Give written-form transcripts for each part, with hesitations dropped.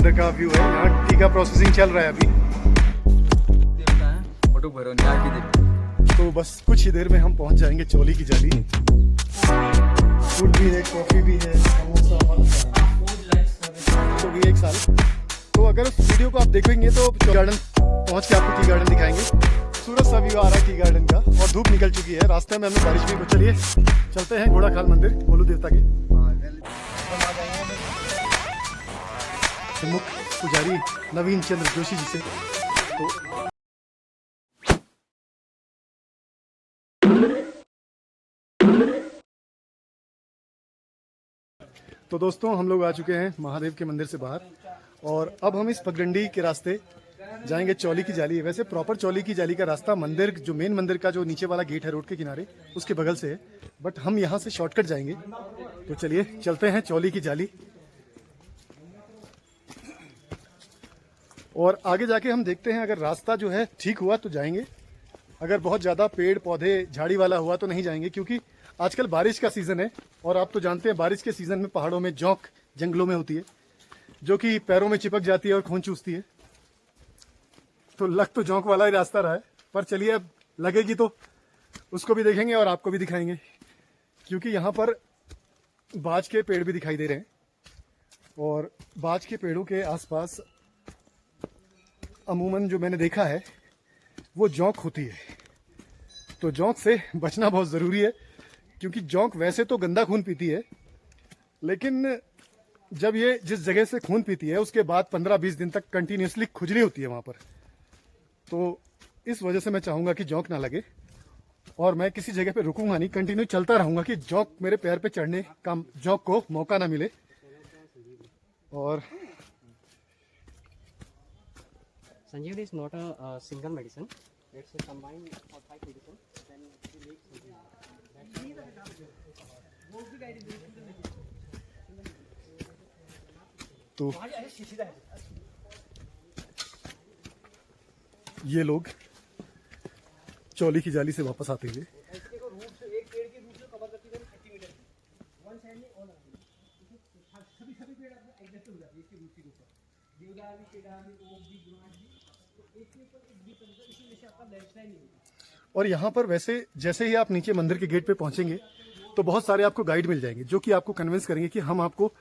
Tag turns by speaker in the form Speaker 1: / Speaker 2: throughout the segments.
Speaker 1: अंदर का व्यू है। यहाँ टी का प्रोसेसिंग चल रहा है अभी। तो बस कुछ ही देर में हम पहुंच जाएंगे चौली की जाली। फूड भी है, कॉफी भी है, समोसा तो भी 1 साल। तो अगर उस वीडियो को आप देखेंगे तो गार्डन पहुंच के आपको टी गार्डन दिखाएंगे। सूरज सा व्यू आ रहा है टी गार्डन का और धूप निकल चुकी है। रास्ते में हमें बारिश भी हो। चलिए चलते हैं घोड़ा खाल मंदिर भोलू देवता के। मुख्य पुजारी नवीन चंद्र जोशी जी से। तो दोस्तों हम लोग आ चुके हैं महादेव के मंदिर से बाहर और अब हम इस पगडंडी के रास्ते जाएंगे चौली की जाली। वैसे प्रॉपर चौली की जाली का रास्ता मंदिर जो मेन मंदिर का जो नीचे वाला गेट है रोड के किनारे उसके बगल से है, बट हम यहाँ से शॉर्टकट जाएंगे। तो चलिए चलते हैं चौली की जाली और आगे जाके हम देखते हैं अगर रास्ता जो है ठीक हुआ तो जाएंगे, अगर बहुत ज़्यादा पेड़ पौधे झाड़ी वाला हुआ तो नहीं जाएंगे, क्योंकि आजकल बारिश का सीज़न है और आप तो जानते हैं बारिश के सीज़न में पहाड़ों में जौंक जंगलों में होती है जो कि पैरों में चिपक जाती है और खून चूसती है। तो लग तो जौंक वाला ही रास्ता रहा है, पर चलिए अब लगेगी तो उसको भी देखेंगे और आपको भी दिखाएंगे, क्योंकि यहाँ पर बाज के पेड़ भी दिखाई दे रहे हैं और बाज के पेड़ों के आसपास अमूमन जो मैंने देखा है वो जौंक होती है। तो जौंक से बचना बहुत ज़रूरी है, क्योंकि जौंक वैसे तो गंदा खून पीती है, लेकिन जब ये जिस जगह से खून पीती है उसके बाद 15-20 दिन तक कंटिन्यूसली खुजली होती है वहाँ पर। तो इस वजह से मैं चाहूँगा कि जौंक ना लगे और मैं किसी जगह पे रुकूंगा नहीं, कंटिन्यू चलता रहूँगा कि जौंक मेरे पैर पे चढ़ने का जौंक को मौका ना मिले। और
Speaker 2: Sanjeev is not a single medicine. It's a combined for 5 medicine. Then we make
Speaker 1: तो ये लोग चौली की जाली से वापस आते हुए और यहाँ पर वैसे जैसे ही आप नीचे मंदिर के गेट पे पहुंचेंगे तो बहुत सारे आपको गाइड मिल जाएंगे जो कि आपको कन्विंस करेंगे कि हम आपको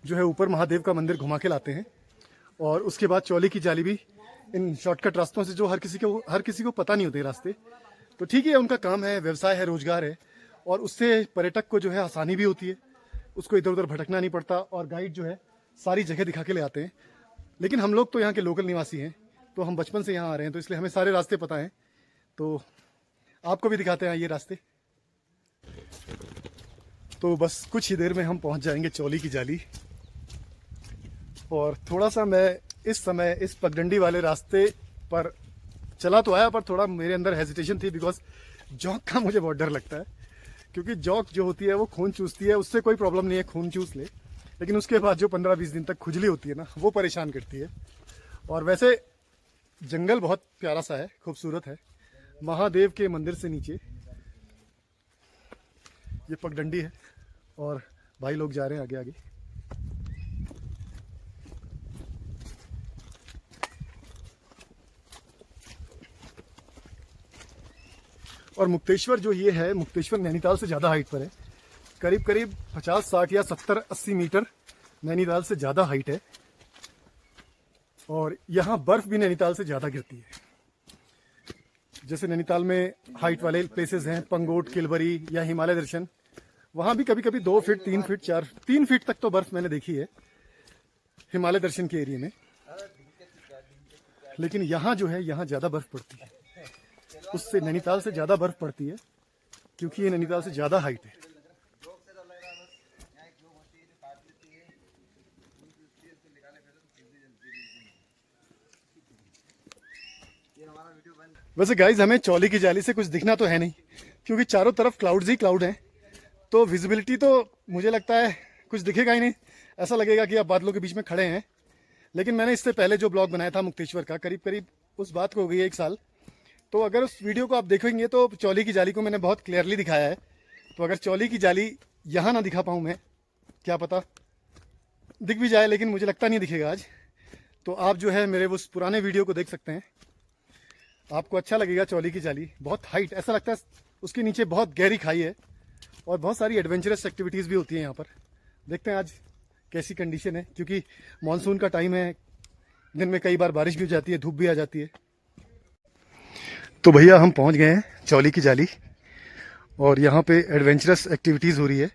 Speaker 1: जो है ऊपर महादेव का मंदिर घुमा के लाते हैं। और उसके बाद चौली की जाली भी इन शॉर्टकट रास्तों से जो हर किसी को पता नहीं होते रास्ते, तो ठीक है उनका काम है, व्यवसाय है, रोजगार है और उससे पर्यटक को जो है आसानी भी होती है, उसको इधर उधर भटकना नहीं पड़ता और गाइड जो है सारी जगह दिखा के ले आते हैं। लेकिन हम लोग तो यहाँ के लोकल निवासी हैं, तो हम बचपन से यहाँ आ रहे हैं, तो इसलिए हमें सारे रास्ते पता हैं। तो आपको भी दिखाते हैं ये रास्ते। तो बस कुछ ही देर में हम पहुँच जाएंगे चौली की जाली। और थोड़ा सा मैं इस समय इस पगडंडी वाले रास्ते पर चला तो आया, पर थोड़ा मेरे अंदर हेजिटेशन थी, बिकॉज जौंक का मुझे बहुत डर लगता है, क्योंकि जौंक जो होती है वो खून चूसती है। उससे कोई प्रॉब्लम नहीं है, खून चूस ले, लेकिन उसके बाद जो 15-20 दिन तक खुजली होती है ना, वो परेशान करती है। और वैसे जंगल बहुत प्यारा सा है, खूबसूरत है। महादेव के मंदिर से नीचे ये पगडंडी है और भाई लोग जा रहे हैं आगे आगे। और मुक्तेश्वर जो ये है, मुक्तेश्वर नैनीताल से ज़्यादा हाइट पर है, करीब करीब 50-60 या 70-80 मीटर नैनीताल से ज़्यादा हाइट है। और यहाँ बर्फ़ भी नैनीताल से ज़्यादा गिरती है। जैसे नैनीताल में हाइट वाले प्लेसेस हैं, पंगोट, किलबरी या हिमालय दर्शन, वहाँ भी कभी कभी 2 फीट 3 फीट 3 फीट तक तो बर्फ़ मैंने देखी है हिमालय दर्शन के एरिया में। लेकिन यहाँ जो है, यहाँ ज़्यादा बर्फ़ पड़ती है, उससे नैनीताल से ज़्यादा बर्फ़ पड़ती है, क्योंकि ये नैनीताल से ज़्यादा हाइट है। वैसे गाइज हमें चौली की जाली से कुछ दिखना तो है नहीं, क्योंकि चारों तरफ क्लाउड्स ही क्लाउड हैं, तो विजिबिलिटी तो मुझे लगता है कुछ दिखेगा ही नहीं। ऐसा लगेगा कि आप बादलों के बीच में खड़े हैं। लेकिन मैंने इससे पहले जो ब्लॉग बनाया था मुक्तेश्वर का, करीब करीब उस बात को हो गई है 1 साल। तो अगर उस वीडियो को आप देखेंगे तो चौली की जाली को मैंने बहुत क्लियरली दिखाया है। तो अगर चौली की जाली यहाँ ना दिखा पाऊँ मैं, क्या पता दिख भी जाए, लेकिन मुझे लगता नहीं दिखेगा आज, तो आप जो है मेरे उस पुराने वीडियो को देख सकते हैं, आपको अच्छा लगेगा। चौली की जाली बहुत हाइट, ऐसा लगता है उसके नीचे बहुत गहरी खाई है और बहुत सारी एडवेंचरस एक्टिविटीज़ भी होती हैं यहाँ पर। देखते हैं आज कैसी कंडीशन है, क्योंकि मानसून का टाइम है, दिन में कई बार बारिश भी हो जाती है, धूप भी आ जाती है। तो भैया हम पहुँच गए हैं चौली की जाली और यहाँ पे एडवेंचरस एक्टिविटीज़ हो रही है।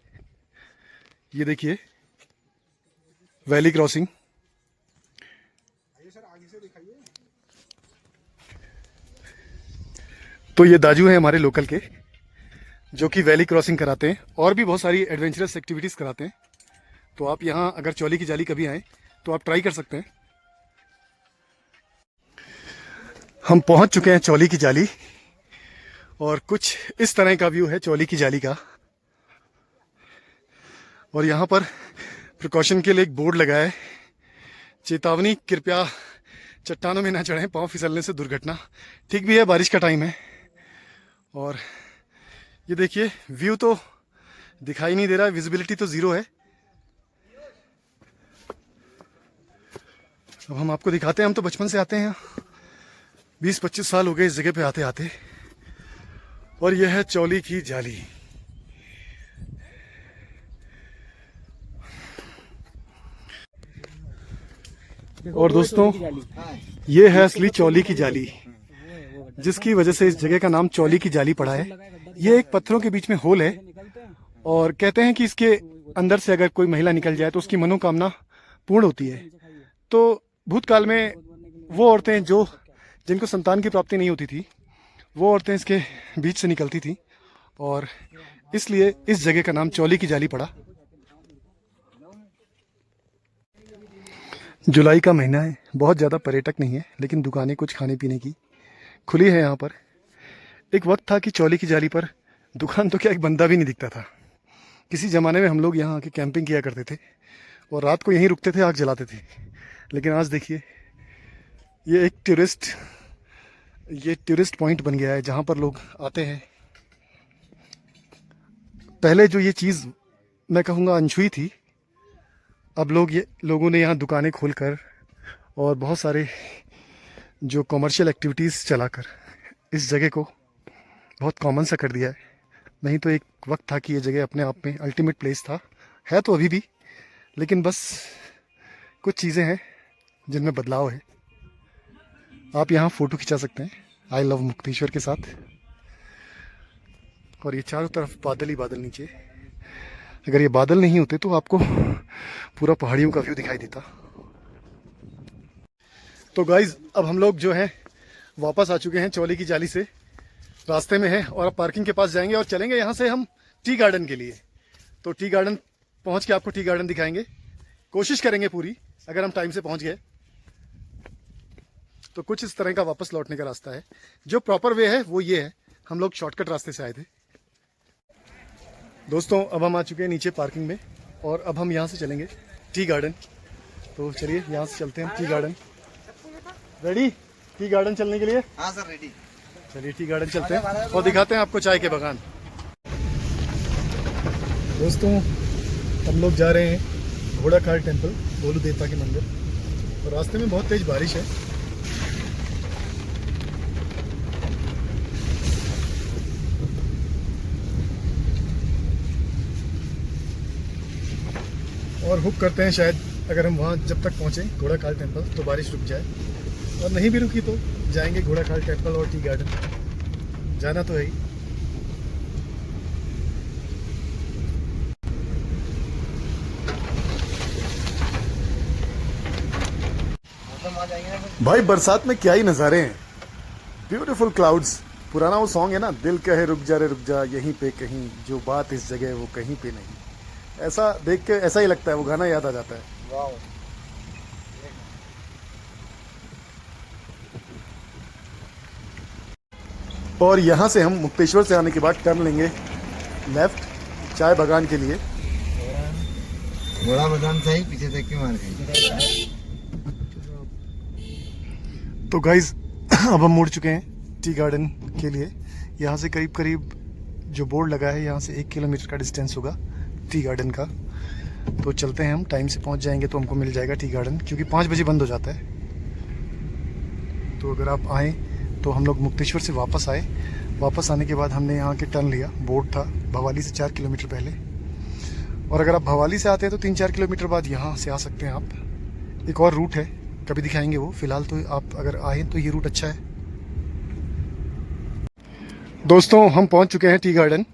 Speaker 1: ये देखिए वैली क्रॉसिंग। तो ये दाजू हैं हमारे लोकल के, जो कि वैली क्रॉसिंग कराते हैं और भी बहुत सारी एडवेंचरस एक्टिविटीज़ कराते हैं। तो आप यहाँ अगर चौली की जाली कभी आएँ तो आप ट्राई कर सकते हैं। हम पहुँच चुके हैं चौली की जाली और कुछ इस तरह का व्यू है चौली की जाली का। और यहाँ पर प्रिकॉशन के लिए एक बोर्ड लगा है, चेतावनी कृपया चट्टानों में ना चढ़ें, पाँव फिसलने से दुर्घटना। ठीक भी है, बारिश का टाइम है। और ये देखिए व्यू तो दिखाई नहीं दे रहा है, विजिबिलिटी तो ज़ीरो है। अब हम आपको दिखाते हैं, हम तो बचपन से आते हैं, 20-25 साल हो गए इस जगह पे आते आते। और यह है चौली की जाली। और दोस्तों ये है असली चौली की जाली, जिसकी वजह से इस जगह का नाम चौली की जाली पड़ा है। ये एक पत्थरों के बीच में होल है और कहते हैं कि इसके अंदर से अगर कोई महिला निकल जाए तो उसकी मनोकामना पूर्ण होती है। तो भूतकाल में वो औरतें जिनको संतान की प्राप्ति नहीं होती थी, वो औरतें इसके बीच से निकलती थी और इसलिए इस जगह का नाम चौली की जाली पड़ा। जुलाई का महीना है, बहुत ज़्यादा पर्यटक नहीं है, लेकिन दुकानें कुछ खाने पीने की खुली है यहाँ पर। एक वक्त था कि चौली की जाली पर दुकान तो क्या, एक बंदा भी नहीं दिखता था। किसी ज़माने में हम लोग यहाँ आके कैंपिंग किया करते थे और रात को यहीं रुकते थे, आग जलाते थे। लेकिन आज देखिए ये एक टूरिस्ट पॉइंट बन गया है जहाँ पर लोग आते हैं। पहले जो ये चीज़ मैं कहूँगा अनछुई थी, अब लोगों ने यहाँ दुकानें खोलकर और बहुत सारे जो कमर्शियल एक्टिविटीज़ चलाकर इस जगह को बहुत कॉमन सा कर दिया है। नहीं तो एक वक्त था कि ये जगह अपने आप में अल्टीमेट प्लेस था, है तो अभी भी, लेकिन बस कुछ चीज़ें हैं जिनमें बदलाव है। आप यहाँ फ़ोटो खिंचा सकते हैं आई लव मुक्तेश्वर के साथ। और ये चारों तरफ बादल ही बादल नीचे। अगर ये बादल नहीं होते तो आपको पूरा पहाड़ियों का व्यू दिखाई देता। तो गाइज अब हम लोग जो है वापस आ चुके हैं चौली की जाली से, रास्ते में हैं और अब पार्किंग के पास जाएंगे और चलेंगे यहाँ से हम टी गार्डन के लिए। तो टी गार्डन पहुँच के आपको टी गार्डन दिखाएंगे, कोशिश करेंगे पूरी, अगर हम टाइम से पहुँच गए तो। कुछ इस तरह का वापस लौटने का रास्ता है। जो प्रॉपर वे है वो ये है, हम लोग शॉर्टकट रास्ते से आए थे। दोस्तों अब हम आ चुके हैं नीचे पार्किंग में और अब हम यहाँ से चलेंगे टी गार्डन। तो चलिए यहाँ से चलते हैं tea garden. Ready tea garden चलने के लिए?
Speaker 3: हाँ सर रेडी।
Speaker 1: चलिए टी गार्डन चलते हैं और दिखाते हैं आपको चाय के बागान। दोस्तों हम लोग जा रहे हैं घोड़ाखाल टेम्पल, भोलू देवता के मंदिर, और रास्ते में बहुत तेज बारिश है। और हुक करते हैं शायद अगर हम वहाँ जब तक पहुँचें घोड़ाखाल टेम्पल तो बारिश रुक जाए, और नहीं भी रुकी तो जाएंगे घोड़ाखाल टेम्पल और टी गार्डन। जाना तो है ही। भाई बरसात में क्या ही नज़ारे हैं, ब्यूटीफुल क्लाउड्स। पुराना वो सॉन्ग है ना, दिल कहे रुक जा रे रुक जा, यहीं पे कहीं, जो बात इस जगह वो कहीं पे नहीं। ऐसा देख के ऐसा ही लगता है, वो गाना याद आ जाता है। वाह। और यहाँ से हम मुक्तेश्वर से आने के बाद टर्न लेंगे लेफ्ट चाय बागान के लिए।
Speaker 3: घोड़ा बादाम सही, पीछे देख के मार गई।
Speaker 1: तो गाइज अब हम मुड़ चुके हैं टी गार्डन के लिए। यहाँ से करीब करीब जो बोर्ड लगा है, यहाँ से 1 किलोमीटर का डिस्टेंस होगा टी गार्डन का। तो चलते हैं हम, टाइम से पहुँच जाएंगे तो हमको मिल जाएगा टी गार्डन, क्योंकि 5 बजे बंद हो जाता है। तो अगर आप आएँ तो हम लोग मुक्तेश्वर से वापस आए। वापस आने के बाद हमने यहाँ के टर्न लिया, बोर्ड था भवाली से 4 किलोमीटर पहले। और अगर आप भवाली से आते हैं तो 3-4 किलोमीटर बाद यहाँ से आ सकते हैं आप। एक और रूट है, कभी दिखाएंगे वो। फिलहाल तो आप अगर आए तो ये रूट अच्छा है। दोस्तों हम पहुँच चुके हैं टी गार्डन।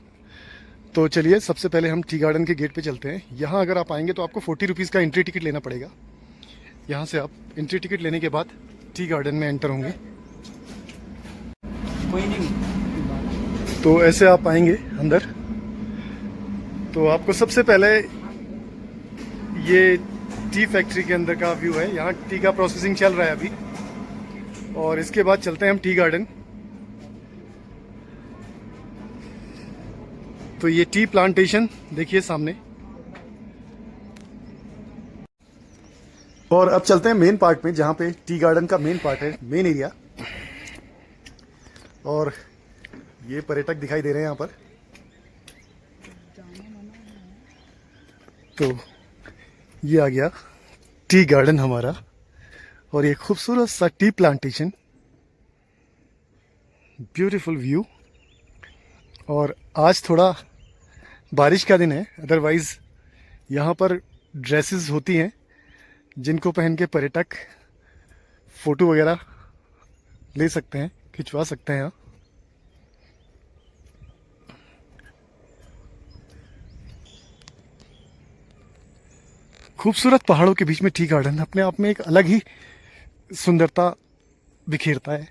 Speaker 1: तो चलिए सबसे पहले हम टी गार्डन के गेट पे चलते हैं। यहाँ अगर आप आएंगे तो आपको 40 रुपीज़ का एंट्री टिकट लेना पड़ेगा। यहाँ से आप एंट्री टिकट लेने के बाद टी गार्डन में एंटर होंगे।
Speaker 2: कोई नहीं।
Speaker 1: तो ऐसे आप आएंगे अंदर तो आपको सबसे पहले ये टी फैक्ट्री के अंदर का व्यू है। यहाँ टी का प्रोसेसिंग चल रहा है अभी। और इसके बाद चलते हैं हम टी गार्डन। तो ये टी प्लांटेशन देखिए सामने। और अब चलते हैं मेन पार्ट में, जहाँ पे टी गार्डन का मेन पार्ट है, मेन एरिया। और ये पर्यटक दिखाई दे रहे हैं यहाँ पर। तो ये आ गया टी गार्डन हमारा, और ये खूबसूरत सा टी प्लांटेशन, ब्यूटीफुल व्यू। और आज थोड़ा बारिश का दिन है, अदरवाइज यहाँ पर ड्रेसेस होती हैं जिनको पहन के पर्यटक फोटो वगैरह ले सकते हैं, खिंचवा सकते हैं यहाँ। खूबसूरत पहाड़ों के बीच में टी गार्डन अपने आप में एक अलग ही सुंदरता बिखेरता है।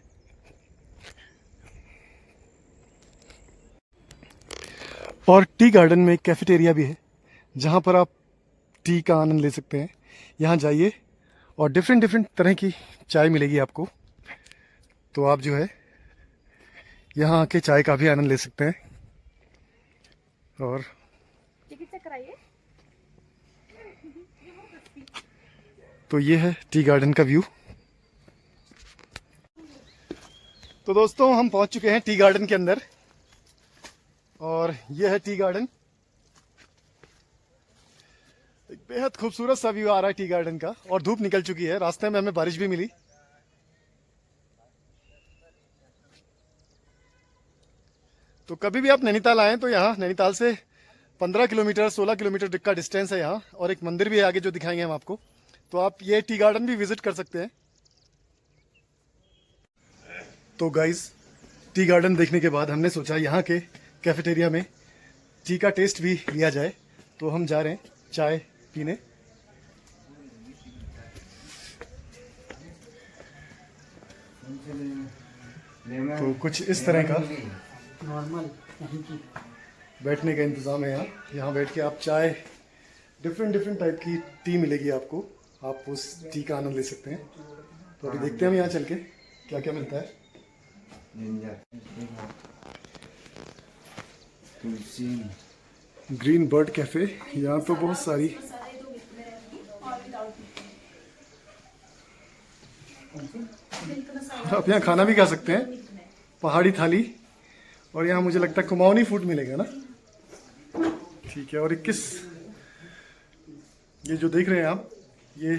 Speaker 1: और टी गार्डन में एक कैफेटेरिया भी है जहाँ पर आप टी का आनंद ले सकते हैं। यहाँ जाइए और डिफरेंट तरह की चाय मिलेगी आपको। तो आप जो है यहाँ आके चाय का भी आनंद ले सकते हैं। और
Speaker 4: टिकट चेक कराइए।
Speaker 1: तो ये है टी गार्डन का व्यू। तो दोस्तों हम पहुंच चुके हैं टी गार्डन के अंदर, और ये है टी गार्डन। एक बेहद खूबसूरत सा व्यू आ रहा है टी गार्डन का। और धूप निकल चुकी है, रास्ते में हमें बारिश भी मिली। तो कभी भी आप नैनीताल आए तो यहाँ नैनीताल से 15 किलोमीटर 16 किलोमीटर का डिस्टेंस है यहाँ। और एक मंदिर भी है आगे जो दिखाएंगे हम आपको। तो आप ये टी गार्डन भी विजिट कर सकते हैं। तो गाइस, टी गार्डन देखने के बाद हमने सोचा यहाँ के कैफेटेरिया में टी का टेस्ट भी लिया जाए। तो हम जा रहे हैं चाय पीने। तो कुछ इस तरह का
Speaker 2: नॉर्मल
Speaker 1: बैठने का इंतज़ाम है यहाँ। यहाँ बैठ के आप चाय, डिफरेंट टाइप की टी मिलेगी आपको। आप उस टी का आनंद ले सकते हैं। तो अभी देखते हैं हम यहाँ चल के क्या क्या मिलता है। ग्रीन बर्ड कैफे, यहाँ तो बहुत सारी आप यहाँ खाना भी खा सकते हैं, पहाड़ी थाली। और यहाँ मुझे लगता है कुमाऊनी फूड मिलेगा ना। ठीक है। और 21 ये जो देख रहे हैं आप, ये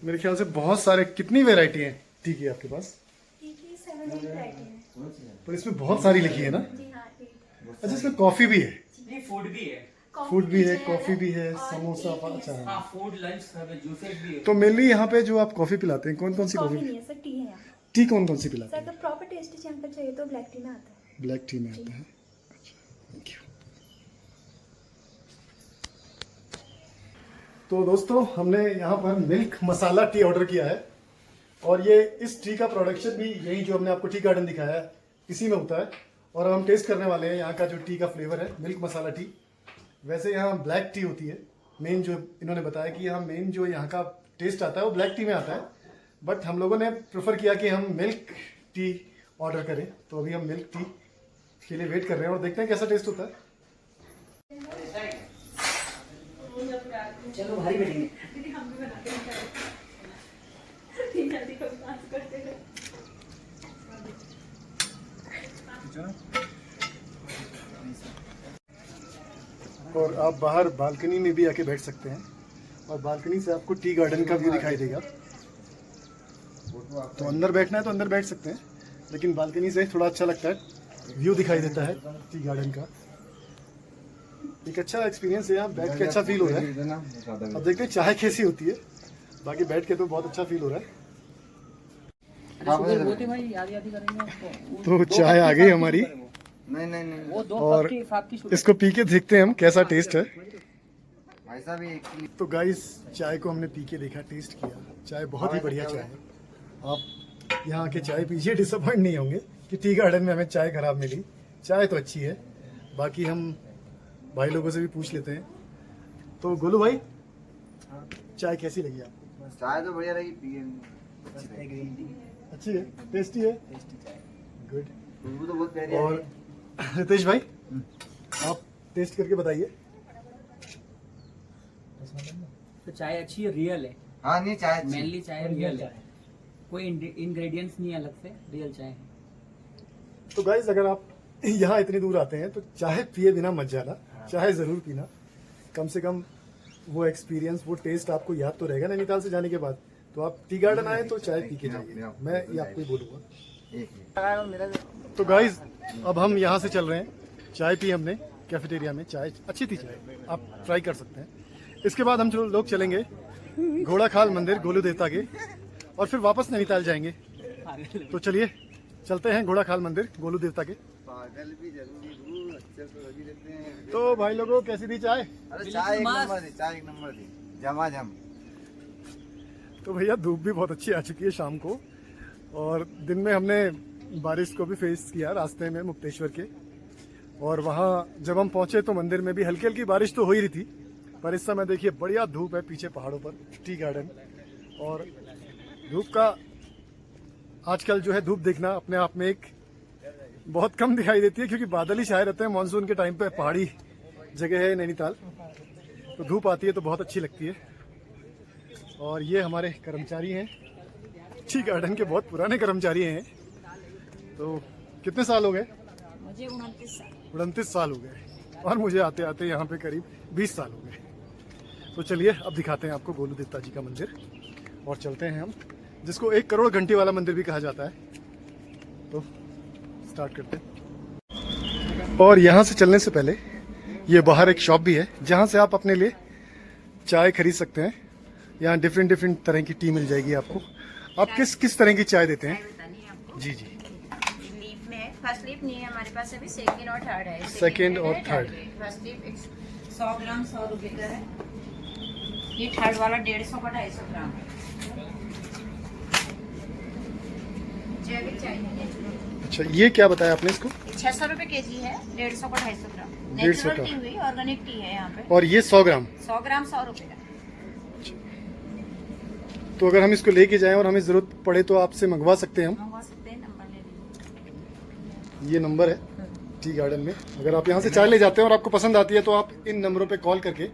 Speaker 1: मेरे ख्याल से बहुत सारे, कितनी वैरायटी है टी की आपके पास?
Speaker 4: टी की 7-8 वैरायटी है।
Speaker 1: पर इसमें बहुत सारी लिखी है ना।
Speaker 4: जी हाँ।
Speaker 1: अच्छा, इसमें कॉफी भी है?
Speaker 2: नहीं, फूड भी है।
Speaker 1: फूड भी है, कॉफी भी है, समोसा। अच्छा है।
Speaker 2: हाँ, फूड, लंच, सब है, जूसेस भी है।
Speaker 1: तो मेनली यहाँ पे जो आप कॉफी पिलाते हैं, कौन कौन सी
Speaker 4: कॉफी
Speaker 1: कॉफी?
Speaker 4: नहीं है सर, टी है यहाँ।
Speaker 1: टी कौन कौन सी पिलाते
Speaker 4: सर
Speaker 1: हैं?
Speaker 4: अगर प्रॉपर टेस्ट यहाँ पर चाहिए तो ब्लैक टी में आता है।
Speaker 1: ब्लैक टी में आता है। अच्छा, थैंक यू। तो दोस्तों हमने यहाँ पर मिल्क मसाला टी ऑर्डर किया है। और ये इस टी का प्रोडक्शन भी यही जो हमने आपको टी गार्डन दिखाया है इसी में होता है। और हम टेस्ट करने वाले हैं यहाँ का जो टी का फ्लेवर है, मिल्क मसाला टी। वैसे यहाँ ब्लैक टी होती है मेन, जो इन्होंने बताया कि यहाँ मेन जो यहाँ का टेस्ट आता है वो ब्लैक टी में आता है। बट हम लोगों ने प्रेफर किया कि हम मिल्क टी ऑर्डर करें। तो अभी हम मिल्क टी के लिए वेट कर रहे हैं और देखते हैं कैसा टेस्ट होता है।
Speaker 2: चलो भारी बैठेंगे।
Speaker 1: और आप बाहर बालकनी में भी आके बैठ सकते हैं। और बालकनी से आपको टी गार्डन का व्यू दिखाई देगा। तो अंदर बैठना है तो अंदर बैठ सकते हैं, लेकिन बालकनी से थोड़ा अच्छा लगता है, व्यू दिखाई देता है टी गार्डन का। एक अच्छा एक्सपीरियंस है, यहाँ बैठ के अच्छा फील हो रहा है। अब देखते हैं चाय कैसी होती है, बाकी बैठ के तो बहुत अच्छा फील हो रहा है। तो चाय आ गई हमारी,
Speaker 3: नहीं
Speaker 1: और इसको पी के देखते हैं हम कैसा टेस्ट है।
Speaker 3: भाई साहब एक
Speaker 1: तो गाइस चाय को हमने पी के देखा, टेस्ट किया, चाय बहुत ही बढ़िया चाय है। आप यहाँ आके चाय पीजिए, डिसअपॉइंट नहीं होंगे कि टी गार्डन में हमें चाय खराब मिली। चाय तो अच्छी है, बाकी हम भाई लोगों से भी पूछ लेते हैं। तो गोलू भाई, चाय कैसी लगी आपको?
Speaker 3: चाय तो बढ़िया रही, पिए
Speaker 1: अच्छी है, टेस्टी है, गुड।
Speaker 3: खुशबू तो बहुत प्यारी
Speaker 1: और रितेश भाई, आप टेस्ट करके बताइए।
Speaker 5: तो चाय अच्छी है, रियल है।
Speaker 3: हाँ नहीं चाय अच्छी।
Speaker 5: मेनली चाय रियल है, कोई इंग्रेडिएंट्स नहीं अलग से, रियल चाय है।
Speaker 1: तो गाइस अगर आप यहाँ इतनी दूर आते हैं तो चाय पिए बिना मत जाना, चाय जरूर पीना। कम से कम वो एक्सपीरियंस, वो टेस्ट आपको याद तो रहेगा नैनीताल से जाने के बाद। तो आप टी गार्डन आए तो चाय पी के जाइए, मैं ये आपको ही बोलूँगा। तो गाइस अब हम यहाँ से चल रहे हैं, चाय पी हमने कैफेटेरिया में, चाय अच्छी थी चाय, आप ट्राई कर सकते हैं। इसके बाद हम जो लोग चलेंगे घोड़ाखाल मंदिर गोलू देवता के, और फिर वापस नैनीताल जाएंगे। तो चलिए चलते हैं घोड़ाखाल मंदिर गोलू देवता के।
Speaker 3: पागल भी जरूरी हूँ, अच्छे तो अभी देते हैं।
Speaker 1: तो भाई लोगों कैसी थी चाय?
Speaker 3: अरे चाय एक नंबर थी, चाय एक नंबर थी, झमाझम।
Speaker 1: तो भैया धूप भी बहुत अच्छी आ चुकी है शाम को, और दिन में हमने बारिश को भी फेस किया रास्ते में मुक्तेश्वर के। और वहाँ जब हम पहुंचे तो मंदिर में भी हल्की हल्की बारिश तो हो ही रही थी, पर इस समय देखिए बढ़िया धूप है पीछे पहाड़ों पर, टी गार्डन। और धूप का आजकल जो है, धूप देखना अपने आप में एक बहुत कम दिखाई देती है, क्योंकि बादल ही छाए रहते हैं। मानसून के टाइम पे पहाड़ी जगह है नैनीताल, तो धूप आती है तो बहुत अच्छी लगती है। और ये हमारे कर्मचारी हैं, टी गार्डन के बहुत पुराने कर्मचारी हैं। तो कितने साल हो गए?
Speaker 6: मुझे 29 साल।
Speaker 1: 29 साल हो गए, और मुझे आते आते यहाँ पे करीब 20 साल हो गए। तो चलिए अब दिखाते हैं आपको गोलू देवता जी का मंदिर, और चलते हैं हम, जिसको 1 करोड़ घंटी वाला मंदिर भी कहा जाता है। तो स्टार्ट करते हैं। और यहाँ से चलने से पहले ये बाहर एक शॉप भी है, जहाँ से आप अपने लिए चाय खरीद सकते हैं। यहाँ डिफरेंट तरह की टी मिल जाएगी आपको। आप किस तरह की चाय देते हैं?
Speaker 6: बतानी है आपको।
Speaker 1: जी जी।
Speaker 6: लीफ में है, फर्स्ट लीफ नहीं है हमारे पास अभी, सेकंड और थर्ड है।
Speaker 1: सेकंड और थर्ड।
Speaker 6: फर्स्ट लीफ 100 ग्राम 100 रुपए का है। ये थर्ड वाला 150 का 250 ग्राम है। जैविक चाय है नेचुरल।
Speaker 1: अच्छा, ये क्या बताया आपने इसको?
Speaker 6: 600 रुपए केजी है, 150 का 250 ग्राम।
Speaker 1: 150
Speaker 6: नेचुरल
Speaker 1: का।
Speaker 6: टी हुई, ऑर्गेनिक टी है यहाँ पे।
Speaker 1: और ये 100 ग्राम।
Speaker 6: 100 ग्राम 100 रुपए का।
Speaker 1: तो अगर हम इसको लेके जाएं और हमें जरूरत पड़े तो आपसे मंगवा सकते हैं हम?
Speaker 6: मंगवा सकते हैं, नंबर ले लीजिए।
Speaker 1: ये नंबर है टी गार्डन में। अगर आप यहाँ से चाय ले जाते हैं और आपको पसंद आती है तो आप इन नंबरों पे कॉल करके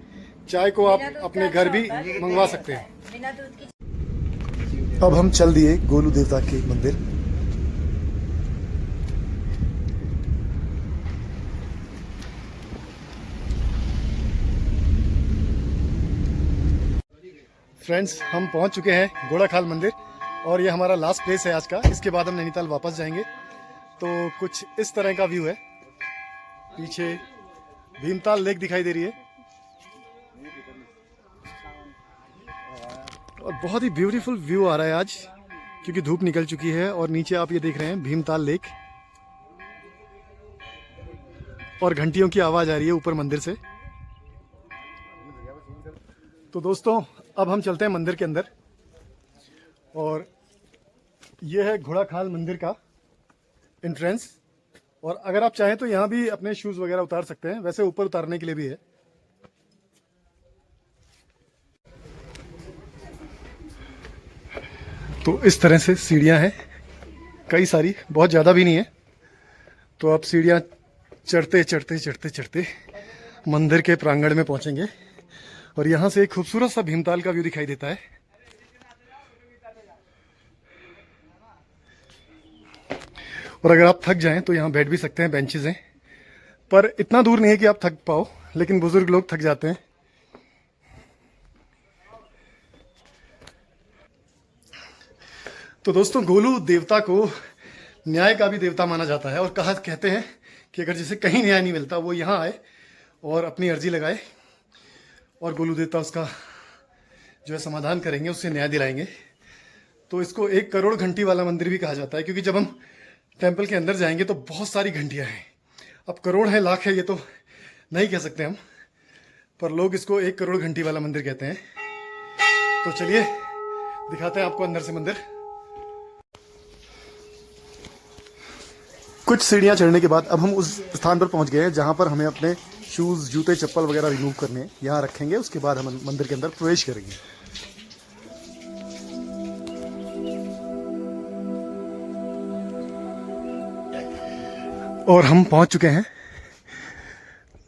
Speaker 1: चाय को आप अपने घर भी मंगवा सकते हैं।
Speaker 6: बिना दूध की।
Speaker 1: अब हम चल दिए गोलू देवता के मंदिर। फ्रेंड्स हम पहुंच चुके हैं घोड़ाखाल मंदिर, और ये हमारा लास्ट प्लेस है आज का। इसके बाद हम नैनीताल वापस जाएंगे। तो कुछ इस तरह का व्यू है, पीछे भीमताल लेक दिखाई दे रही है, और बहुत ही ब्यूटीफुल व्यू आ रहा है आज, क्योंकि धूप निकल चुकी है। और नीचे आप ये देख रहे हैं भीमताल लेक, और घंटियों की आवाज आ रही है ऊपर मंदिर से। तो दोस्तों अब हम चलते हैं मंदिर के अंदर, और ये है घोड़ाखाल मंदिर का एंट्रेंस। और अगर आप चाहें तो यहाँ भी अपने शूज वगैरह उतार सकते हैं, वैसे ऊपर उतारने के लिए भी है। तो इस तरह से सीढ़ियाँ हैं, कई सारी, बहुत ज़्यादा भी नहीं है। तो आप सीढ़ियाँ चढ़ते चढ़ते चढ़ते चढ़ते मंदिर के प्रांगण में पहुँचेंगे, और यहाँ से एक खूबसूरत सा भीमताल का व्यू दिखाई देता है। और अगर आप थक जाएं तो यहाँ बैठ भी सकते हैं, बेंचेस हैं, पर इतना दूर नहीं है कि आप थक पाओ, लेकिन बुजुर्ग लोग थक जाते हैं। तो दोस्तों गोलू देवता को न्याय का भी देवता माना जाता है और कहते हैं कि अगर जिसे कहीं न्याय नहीं मिलता वो यहाँ आए और अपनी अर्जी लगाए और गोलू देवता उसका जो है समाधान करेंगे, उससे न्याय दिलाएंगे। तो इसको 1 करोड़ घंटी वाला मंदिर भी कहा जाता है, क्योंकि जब हम टेंपल के अंदर जाएंगे तो बहुत सारी घंटियां हैं। अब करोड़ है लाख है ये तो नहीं कह सकते हम, पर लोग इसको 1 करोड़ घंटी वाला मंदिर कहते हैं। तो चलिए दिखाते हैं आपको अंदर से मंदिर। कुछ सीढ़ियां चढ़ने के बाद अब हम उस स्थान पर पहुंच गए हैं जहां पर हमें अपने शूज, जूते, चप्पल वगैरह रिमूव करने हैं। यहाँ रखेंगे, उसके बाद हम मंदिर के अंदर प्रवेश करेंगे। और हम पहुंच चुके हैं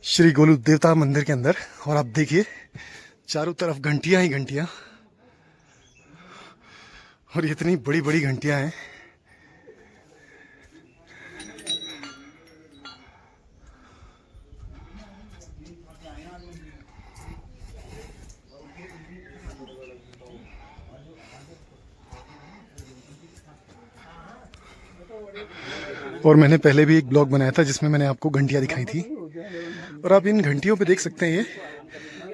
Speaker 1: श्री गोलू देवता मंदिर के अंदर और आप देखिए चारों तरफ घंटियां ही घंटियां, और इतनी बड़ी बड़ी घंटियां हैं। और मैंने पहले भी एक ब्लॉग बनाया था जिसमें मैंने आपको घंटियां दिखाई थी, और आप इन घंटियों पे देख सकते हैं ये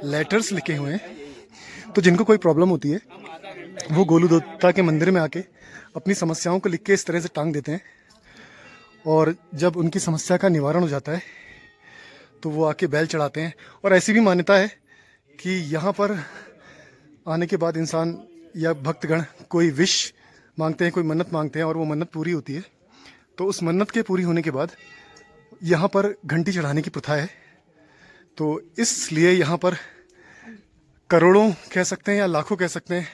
Speaker 1: लेटर्स लिखे हुए हैं। तो जिनको कोई प्रॉब्लम होती है वो गोलू देवता के मंदिर में आके अपनी समस्याओं को लिख के इस तरह से टांग देते हैं, और जब उनकी समस्या का निवारण हो जाता है तो वो आके बैल चढ़ाते हैं। और ऐसी भी मान्यता है कि यहाँ पर आने के बाद इंसान या भक्तगण कोई विश मांगते हैं, कोई मन्नत मांगते हैं और वो मन्नत पूरी होती है। तो उस मन्नत के पूरी होने के बाद यहाँ पर घंटी चढ़ाने की प्रथा है। तो इसलिए यहाँ पर करोड़ों कह सकते हैं या लाखों कह सकते हैं,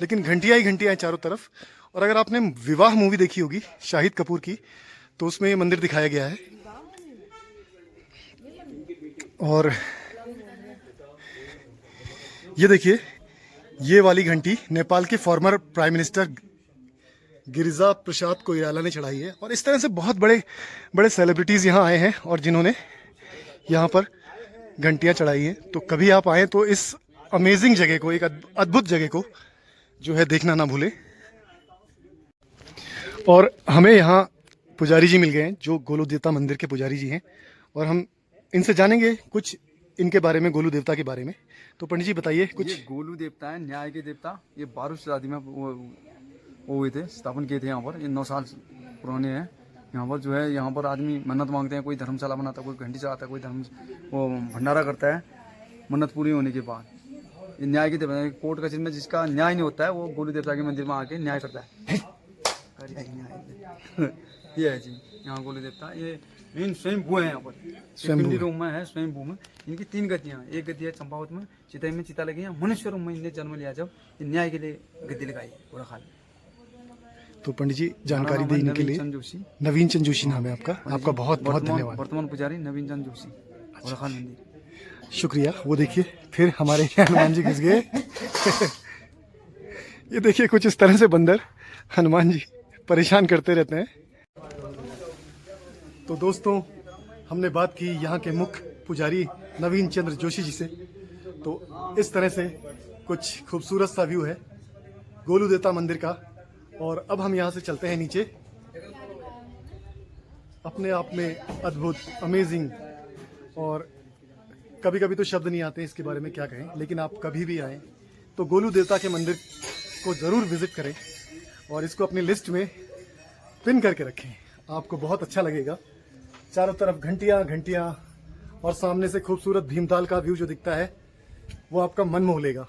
Speaker 1: लेकिन घंटियाँ ही घंटियाँ हैं चारों तरफ। और अगर आपने विवाह मूवी देखी होगी शाहिद कपूर की, तो उसमें ये मंदिर दिखाया गया है। और ये देखिए, ये वाली घंटी नेपाल के former prime minister Girija Prasad Koirala ने चढ़ाई है। और इस तरह से बहुत बड़े बड़े सेलिब्रिटीज़ यहाँ आए हैं और जिन्होंने यहाँ पर घंटियाँ चढ़ाई हैं। तो कभी आप आएँ तो इस अमेजिंग जगह को, एक अद्भुत जगह को जो है देखना ना भूलें। और हमें यहाँ पुजारी जी मिल गए हैं जो गोलू देवता मंदिर के पुजारी जी हैं, और हम इनसे जानेंगे कुछ इनके बारे में, गोलू देवता के बारे में। तो पंडित जी बताइए कुछ।
Speaker 7: ये गोलू देवता है, न्याय के देवता। ये 12वीं शताब्दी में वो हुए थे, स्थापन किए थे यहाँ पर। ये 9 साल पुराने हैं। यहाँ पर जो है, यहाँ पर आदमी मन्नत मांगते हैं, कोई धर्मशाला बनाता है, कोई घंटी चढ़ाता है, कोई वो भंडारा करता है मन्नत पूरी होने के बाद। ये न्याय के देवता है। कोर्ट कचहरी में जिसका न्याय नहीं होता है वो गोलू देवता के मंदिर में आके न्याय करता है। ये है जी यहाँ गोलू देवता। ये इन स्वयं भू है यहाँ पर, पिंडी रूम में है स्वयं भू में। इनकी 3 गद्दियाँ हैं। एक गद्दी है चंपावत में, चिताई में चिता लगी है। मनुष्य रूम में इन्हें जन्म लिया जब ये न्याय के लिए गद्दी लगाई पूरा खाल।
Speaker 1: तो पंडित जी जानकारी देने के लिए। नवीन चंद जोशी नाम है आपका। आपका बहुत बहुत धन्यवाद।
Speaker 7: वर्तमान पुजारी नवीन चंद जोशी, पूरा खाल मंदिर।
Speaker 1: शुक्रिया। वो देखिए फिर हमारे हनुमान जी घुस गए। ये देखिए कुछ इस तरह से बंदर हनुमान जी परेशान करते रहते हैं। तो दोस्तों हमने बात की यहाँ के मुख्य पुजारी नवीन चंद्र जोशी जी से। तो इस तरह से कुछ खूबसूरत सा व्यू है गोलू देवता मंदिर का। और अब हम यहाँ से चलते हैं नीचे। अपने आप में अद्भुत, अमेजिंग, और कभी कभी तो शब्द नहीं आते इसके बारे में क्या कहें। लेकिन आप कभी भी आएँ तो गोलू देवता के मंदिर को ज़रूर विजिट करें और इसको अपनी लिस्ट में पिन करके रखें। आपको बहुत अच्छा लगेगा। चारों तरफ घंटियां घंटियां, और सामने से खूबसूरत भीमताल का व्यू जो दिखता है वो आपका मन मोह लेगा।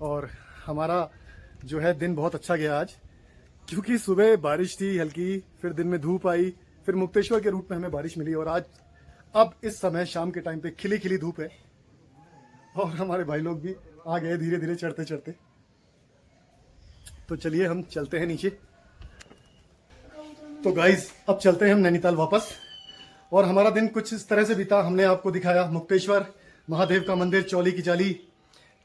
Speaker 1: और हमारा जो है दिन बहुत अच्छा गया आज, क्योंकि सुबह बारिश थी हल्की, फिर दिन में धूप आई, फिर मुक्तेश्वर के रूट में हमें बारिश मिली, और आज अब इस समय शाम के टाइम पे खिली खिली धूप है। और हमारे भाई लोग भी आ गए धीरे धीरे चढ़ते चढ़ते। तो चलिए हम चलते हैं नीचे। तो गाइज अब चलते हैं हम नैनीताल वापस। और हमारा दिन कुछ इस तरह से बीता। हमने आपको दिखाया मुक्तेश्वर महादेव का मंदिर, चौली की जाली,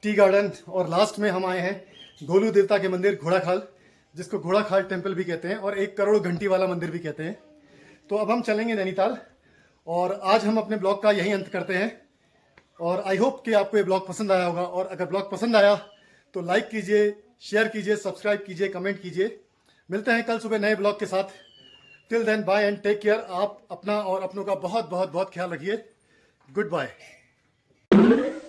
Speaker 1: टी गार्डन, और लास्ट में हम आए हैं गोलू देवता के मंदिर घोड़ाखाल, जिसको घोड़ाखाल टेम्पल भी कहते हैं और 1 करोड़ घंटी वाला मंदिर भी कहते हैं। तो अब हम चलेंगे नैनीताल, और आज हम अपने ब्लॉग का यही अंत करते हैं। और आई होप कि आपको ये ब्लॉग पसंद आया होगा, और अगर ब्लॉग पसंद आया तो लाइक कीजिए, शेयर कीजिए, सब्सक्राइब कीजिए, कमेंट कीजिए। मिलते हैं कल सुबह नए ब्लॉग के साथ। Till then bye and take care. आप अपना और अपनों का बहुत बहुत बहुत ख्याल रखिए। Good bye.